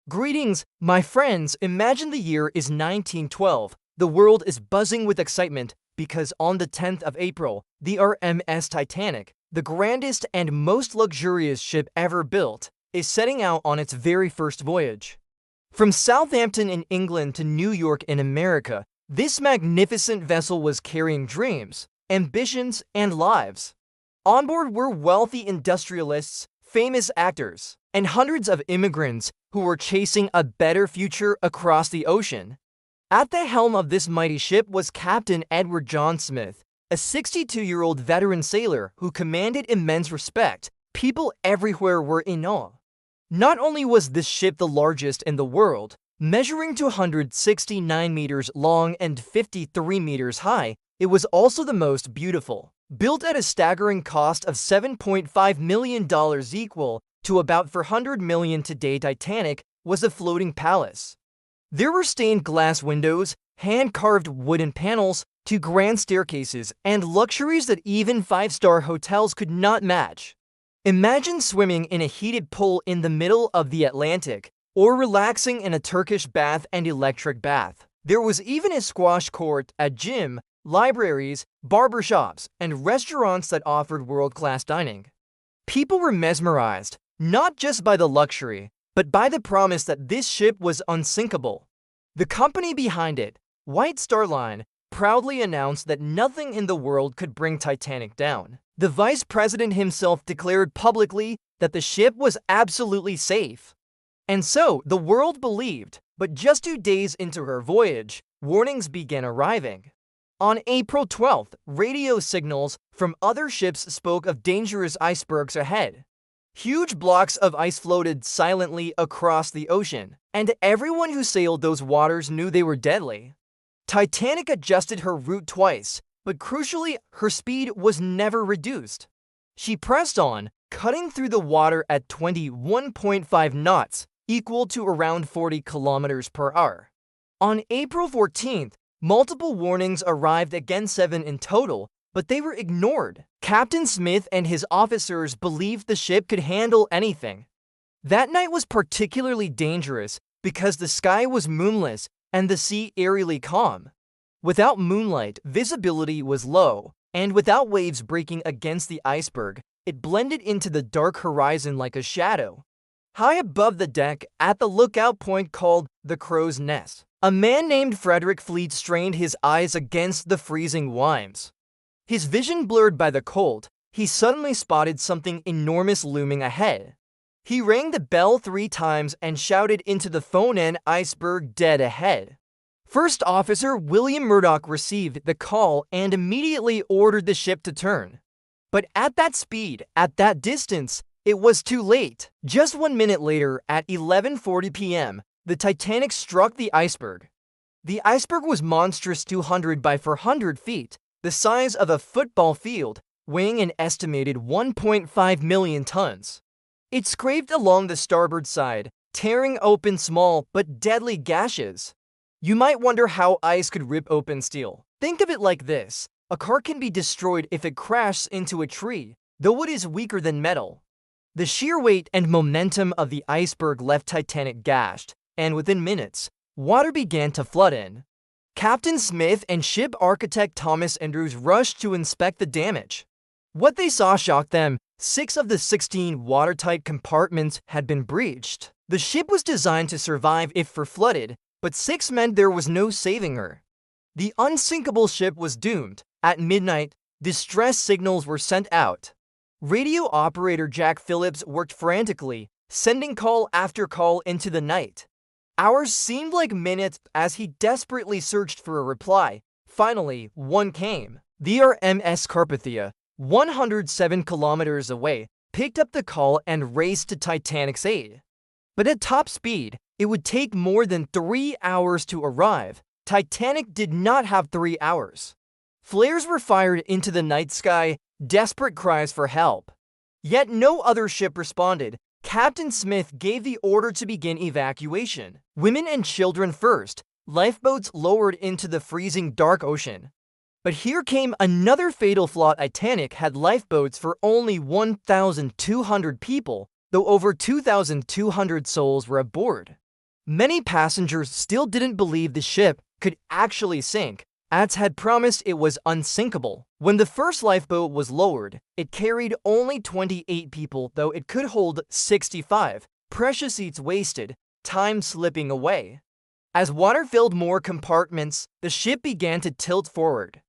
Greetings, my friends. Imagine the year is 1912. The world is buzzing with excitement because on the 10th of April, the RMS Titanic, the grandest and most luxurious ship ever built, is setting out on its very first voyage. From Southampton in England to New York in America, this magnificent vessel was carrying dreams, ambitions, and lives. On board were wealthy industrialists, famous actors, and hundreds of immigrants who were chasing a better future across the ocean. At the helm of this mighty ship was Captain Edward John Smith, a 62-year-old veteran sailor who commanded immense respect. People everywhere were in awe. Not only was this ship the largest in the world, measuring 269 meters long and 53 meters high, it was also the most beautiful. Built at a staggering cost of $7.5 million equal to about $400 million today, Titanic was a floating palace. There were stained glass windows, hand-carved wooden panels, two grand staircases, and luxuries that even five-star hotels could not match. Imagine swimming in a heated pool in the middle of the Atlantic, or relaxing in a Turkish bath and electric bath. There was even a squash court, a gym, libraries, barbershops, and restaurants that offered world-class dining. People were mesmerized, not just by the luxury, but by the promise that this ship was unsinkable. The company behind it, White Star Line, proudly announced that nothing in the world could bring Titanic down. The vice president himself declared publicly that the ship was absolutely safe. And so, the world believed, but just 2 days into her voyage, warnings began arriving. On April 12th, radio signals from other ships spoke of dangerous icebergs ahead. Huge blocks of ice floated silently across the ocean, and everyone who sailed those waters knew they were deadly. Titanic adjusted her route twice, but crucially, her speed was never reduced. She pressed on, cutting through the water at 21.5 knots, equal to around 40 kilometers per hour. On April 14th, multiple warnings arrived, again 7 in total, but they were ignored. Captain Smith and his officers believed the ship could handle anything. That night was particularly dangerous because the sky was moonless and the sea eerily calm. Without moonlight, visibility was low, and without waves breaking against the iceberg, it blended into the dark horizon like a shadow. High above the deck, at the lookout point called the Crow's Nest, a man named Frederick Fleet strained his eyes against the freezing wimes. His vision blurred by the cold, he suddenly spotted something enormous looming ahead. He rang the bell 3 times and shouted into the phone, "An iceberg dead ahead." First Officer William Murdoch received the call and immediately ordered the ship to turn. But at that speed, at that distance, it was too late. Just 1 minute later, at 11:40 p.m., the Titanic struck the iceberg. The iceberg was monstrous, 200 by 400 feet, the size of a football field, weighing an estimated 1.5 million tons. It scraped along the starboard side, tearing open small but deadly gashes. You might wonder how ice could rip open steel. Think of it like this: a car can be destroyed if it crashes into a tree, though it is weaker than metal. The sheer weight and momentum of the iceberg left Titanic gashed, and within minutes, water began to flood in. Captain Smith and ship architect Thomas Andrews rushed to inspect the damage. What they saw shocked them. 6 of the 16 watertight compartments had been breached. The ship was designed to survive if flooded, but 6 meant there was no saving her. The unsinkable ship was doomed. At midnight, distress signals were sent out. Radio operator Jack Phillips worked frantically, sending call after call into the night. Hours seemed like minutes as he desperately searched for a reply. Finally, one came. The RMS Carpathia, 107 kilometers away, picked up the call and raced to Titanic's aid. But at top speed, it would take more than 3 hours to arrive. Titanic did not have 3 hours. Flares were fired into the night sky, desperate cries for help. Yet no other ship responded. Captain Smith gave the order to begin evacuation. Women and children first, lifeboats lowered into the freezing dark ocean. But here came another fatal flaw. Titanic had lifeboats for only 1,200 people, though over 2,200 souls were aboard. Many passengers still didn't believe the ship could actually sink, as had promised it was unsinkable. When the first lifeboat was lowered, it carried only 28 people, though it could hold 65. Precious seats wasted, time slipping away. As water filled more compartments, the ship began to tilt forward.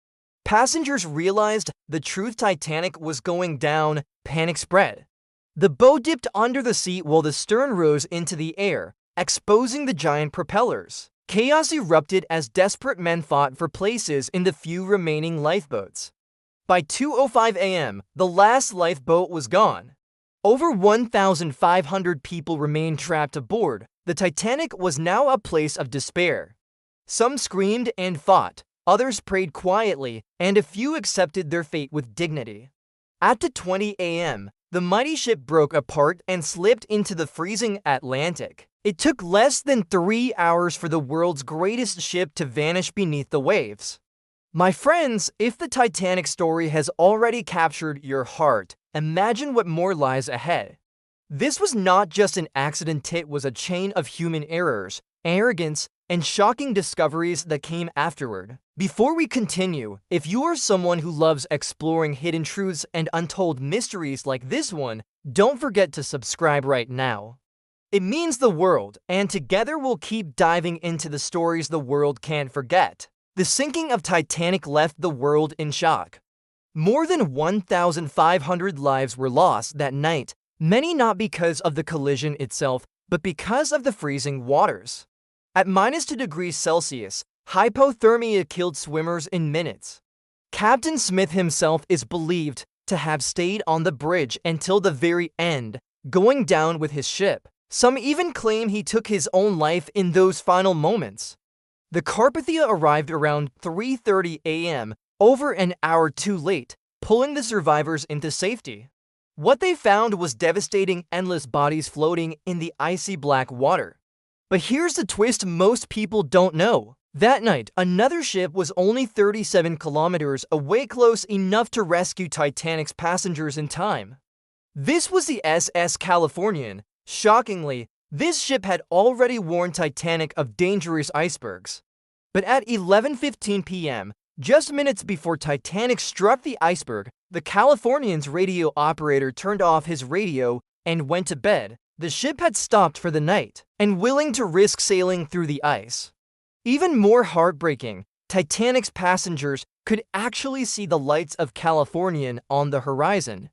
Passengers realized the truth: Titanic was going down. Panic spread. The boat dipped under the seat while the stern rose into the air, exposing the giant propellers. Chaos erupted as desperate men fought for places in the few remaining lifeboats. By 2:05 a.m., the last lifeboat was gone. Over 1,500 people remained trapped aboard. The Titanic was now a place of despair. Some screamed and fought, others prayed quietly, and a few accepted their fate with dignity. At 2:20 a.m., the mighty ship broke apart and slipped into the freezing Atlantic. It took less than 3 hours for the world's greatest ship to vanish beneath the waves. My friends, if the Titanic story has already captured your heart, imagine what more lies ahead. This was not just an accident, it was a chain of human errors, arrogance, and shocking discoveries that came afterward. Before we continue, if you are someone who loves exploring hidden truths and untold mysteries like this one, don't forget to subscribe right now. It means the world, and together we'll keep diving into the stories the world can't forget. The sinking of Titanic left the world in shock. More than 1,500 lives were lost that night, many not because of the collision itself, but because of the freezing waters. At -2 degrees Celsius, hypothermia killed swimmers in minutes. Captain Smith himself is believed to have stayed on the bridge until the very end, going down with his ship. Some even claim he took his own life in those final moments. The Carpathia arrived around 3:30 a.m., over an hour too late, pulling the survivors into safety. What they found was devastating: endless bodies floating in the icy black water. But here's the twist most people don't know. That night, another ship was only 37 kilometers away, close enough to rescue Titanic's passengers in time. This was the SS Californian. Shockingly, this ship had already warned Titanic of dangerous icebergs. But at 11:15 p.m., just minutes before Titanic struck the iceberg, the Californian's radio operator turned off his radio and went to bed. The ship had stopped for the night, and willing to risk sailing through the ice. Even more heartbreaking, Titanic's passengers could actually see the lights of Californian on the horizon.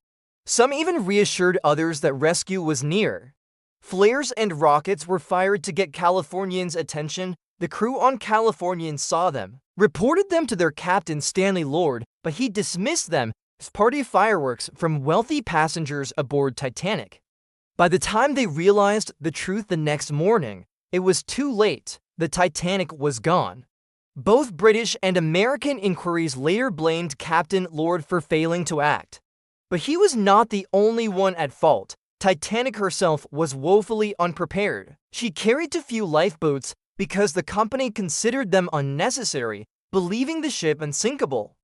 Some even reassured others that rescue was near. Flares and rockets were fired to get Californian's attention. The crew on Californian saw them, reported them to their captain Stanley Lord, but he dismissed them as party fireworks from wealthy passengers aboard Titanic. By the time they realized the truth the next morning, it was too late. The Titanic was gone. Both British and American inquiries later blamed Captain Lord for failing to act. But he was not the only one at fault. Titanic herself was woefully unprepared. She carried too few lifeboats because the company considered them unnecessary, believing the ship unsinkable.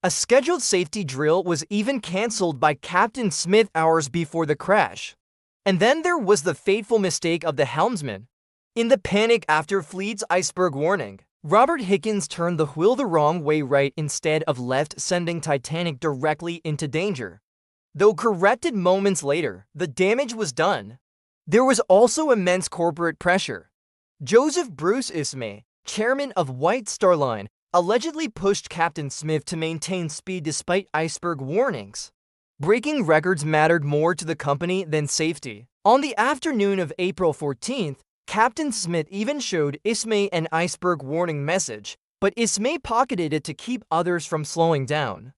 A scheduled safety drill was even cancelled by Captain Smith hours before the crash. And then there was the fateful mistake of the helmsman. In the panic after Fleet's iceberg warning, Robert Higgins turned the wheel the wrong way right instead of left, sending Titanic directly into danger. Though corrected moments later, the damage was done. There was also immense corporate pressure. Joseph Bruce Ismay, chairman of White Star Line, allegedly pushed Captain Smith to maintain speed despite iceberg warnings. Breaking records mattered more to the company than safety. On the afternoon of April 14th, Captain Smith even showed Ismay an iceberg warning message, but Ismay pocketed it to keep others from slowing down.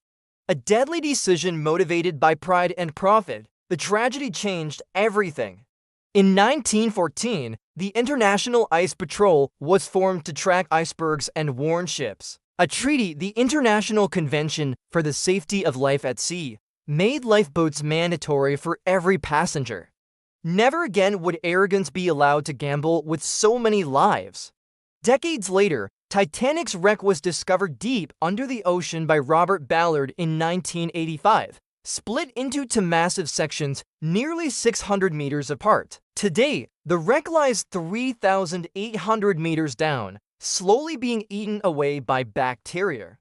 A deadly decision motivated by pride and profit. The tragedy changed everything. In 1914, the International Ice Patrol was formed to track icebergs and warn ships. A treaty, the International Convention for the Safety of Life at Sea, made lifeboats mandatory for every passenger. Never again would arrogance be allowed to gamble with so many lives. Decades later, Titanic's wreck was discovered deep under the ocean by Robert Ballard in 1985. split into two massive sections nearly 600 meters apart. Today, the wreck lies 3,800 meters down, slowly being eaten away by bacteria.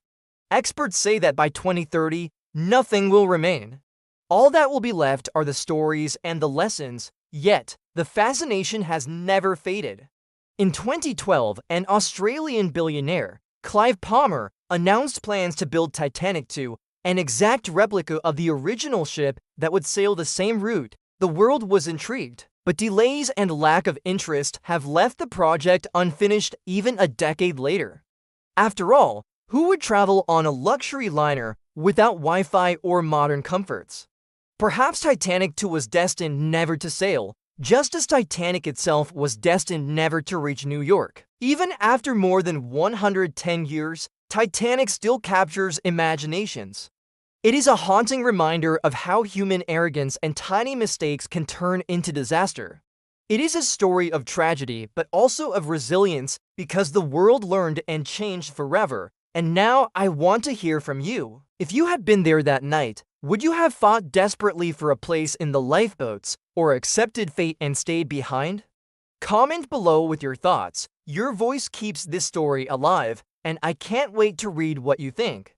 Experts say that by 2030, nothing will remain. All that will be left are the stories and the lessons, yet the fascination has never faded. In 2012, an Australian billionaire, Clive Palmer, announced plans to build Titanic 2, an exact replica of the original ship that would sail the same route. The world was intrigued, but delays and lack of interest have left the project unfinished even a decade later. After all, who would travel on a luxury liner without Wi-Fi or modern comforts? Perhaps Titanic 2 was destined never to sail, just as Titanic itself was destined never to reach New York. Even after more than 110 years, Titanic still captures imaginations. It is a haunting reminder of how human arrogance and tiny mistakes can turn into disaster. It is a story of tragedy, but also of resilience, because the world learned and changed forever. And now I want to hear from you. If you had been there that night, would you have fought desperately for a place in the lifeboats, or accepted fate and stayed behind? Comment below with your thoughts. Your voice keeps this story alive, and I can't wait to read what you think.